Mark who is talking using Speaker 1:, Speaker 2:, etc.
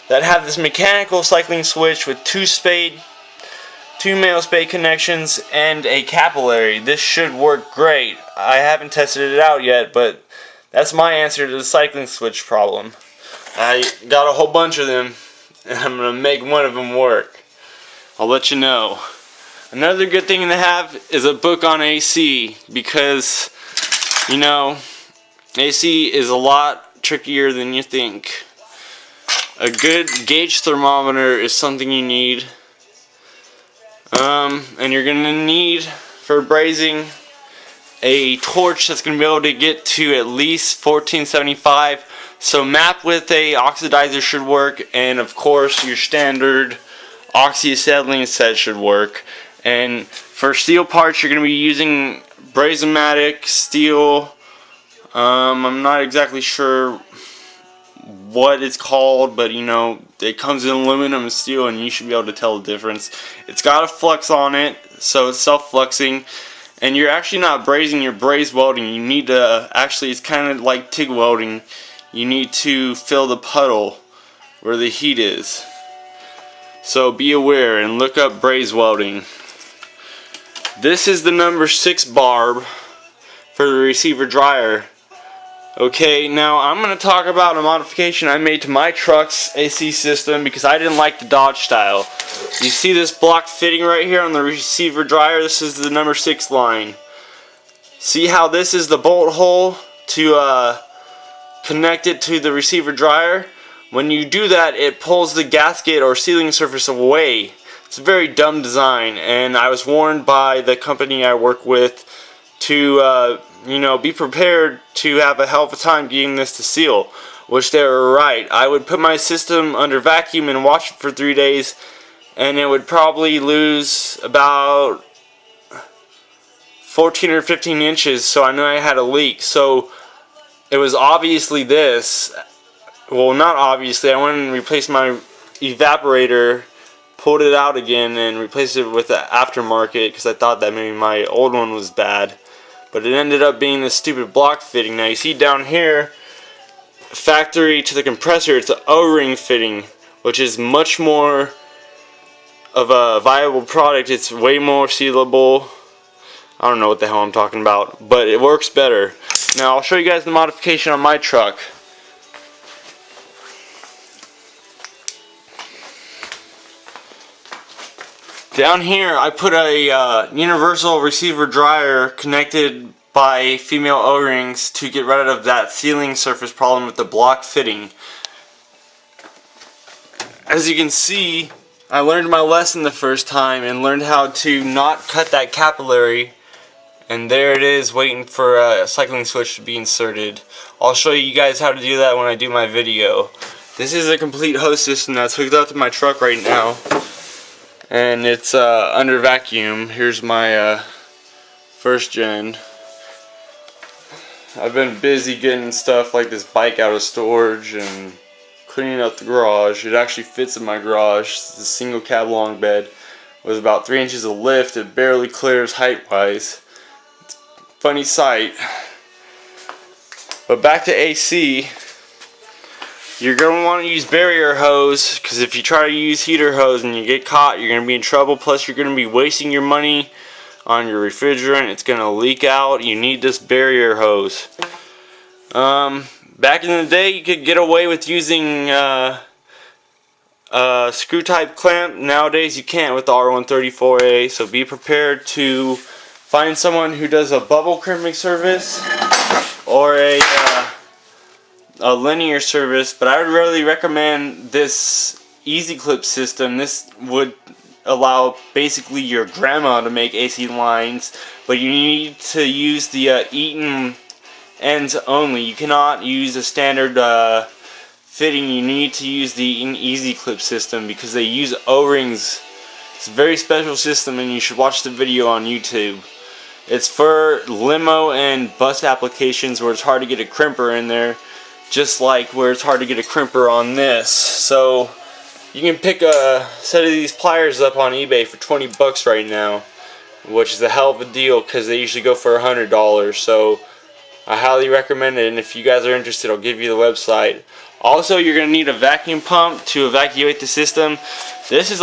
Speaker 1: that have this mechanical cycling switch with two male spade connections and a capillary. This should work great. I haven't tested it out yet, but that's my answer to the cycling switch problem. I got a whole bunch of them, and I'm going to make one of them work. I'll let you know. Another good thing to have is a book on AC, because, you know, AC is a lot trickier than you think. A good gauge thermometer is something you need. And you're going to need, for brazing, a torch that's going to be able to get to at least 1475. So map with a oxidizer should work, and of course your standard oxyacetylene set should work. And for steel parts, you're going to be using Brazomatic steel. I'm not exactly sure what it's called, but you know, it comes in aluminum and steel, and you should be able to tell the difference. It's got a flux on it, so it's self-fluxing, and you're actually not brazing, you're braze welding. You need to, actually, it's kind of like TIG welding. You need to fill the puddle where the heat is. So be aware and look up braze welding. This is the number 6 barb for the receiver dryer. Okay, now I'm going to talk about a modification I made to my truck's AC system because I didn't like the Dodge style. You see this block fitting right here on the receiver dryer? This is the number 6 line. See how this is the bolt hole to connect it to the receiver dryer? When you do that, it pulls the gasket or sealing surface away. It's a very dumb design, and I was warned by the company I work with to you know, be prepared to have a hell of a time getting this to seal, which they were right. I would put my system under vacuum and watch it for 3 days, and it would probably lose about 14 or 15 inches, so I knew I had a leak. So it was obviously this. Well, not obviously. I went and replaced my evaporator, pulled it out again, and replaced it with the aftermarket because I thought that maybe my old one was bad. But it ended up being this stupid block fitting. Now you see down here, factory to the compressor, it's an O-ring fitting, which is much more of a viable product. It's way more sealable. I don't know what the hell I'm talking about, but it works better. Now I'll show you guys the modification on my truck. Down here I put a universal receiver dryer connected by female O-rings to get rid of that sealing surface problem with the block fitting. As you can see, I learned my lesson the first time and learned how to not cut that capillary, and there it is waiting for a cycling switch to be inserted. I'll show you guys how to do that when I do my video. This is a complete hose system that's hooked up to my truck right now, and it's under vacuum. Here's my first gen. I've been busy getting stuff like this bike out of storage and cleaning up the garage. It actually fits in my garage. It's a single cab long bed with about 3 inches of lift. It barely clears height wise. It's a funny sight. But back to AC. You're going to want to use barrier hose, because if you try to use heater hose and you get caught, you're going to be in trouble. Plus you're going to be wasting your money on your refrigerant. It's going to leak out. You need this barrier hose. Back in the day you could get away with using a screw type clamp. Nowadays you can't with the R134A, so be prepared to find someone who does a bubble crimping service or a linear service. But I would really recommend this easy clip system. This would allow basically your grandma to make AC lines, but you need to use the Eaton ends only. You cannot use a standard fitting. You need to use the Eaton Easy Clip system because they use O-rings. It's a very special system, and you should watch the video on YouTube. It's for limo and bus applications where it's hard to get a crimper in there, just like where it's hard to get a crimper on this. So you can pick a set of these pliers up on eBay for 20 bucks right now, which is a hell of a deal because they usually go for $100. So I highly recommend it, and if you guys are interested, I'll give you the website. Also, you're going to need a vacuum pump to evacuate the system. This is